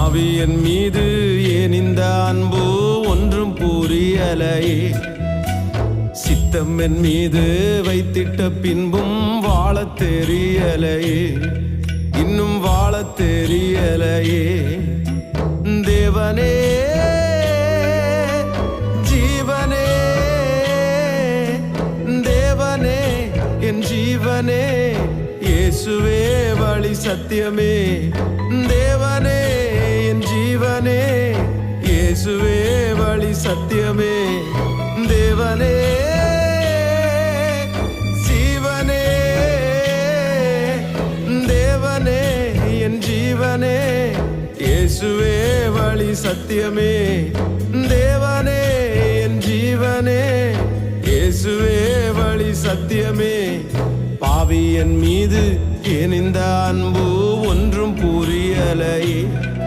பாவியன் மீது ஏன் இந்த அன்பு ஒன்றும் புரியலையே. சித்தம் என் மீது வைத்திட்ட பின்பும் வாழத் தெரியலையே, இன்னும் வாழத் தெரியலையே. தேவனே ஜீவனே, தேவனே என் ஜீவனே, இயேசுவே வழி சத்தியமே. தேவனே என் ஜீவனே, இயேசுவே வழி சத்தியமே. தேவனே ஜீவனே, தேவனே என் ஜீவனே, இயேசுவே வழி சத்தியமே. தேவனே என் ஜீவனே, இயேசுவே வழி சத்தியமே. பாவியன் மீது ஏன் இந்த அன்பு ஒன்றும் புரியலையே.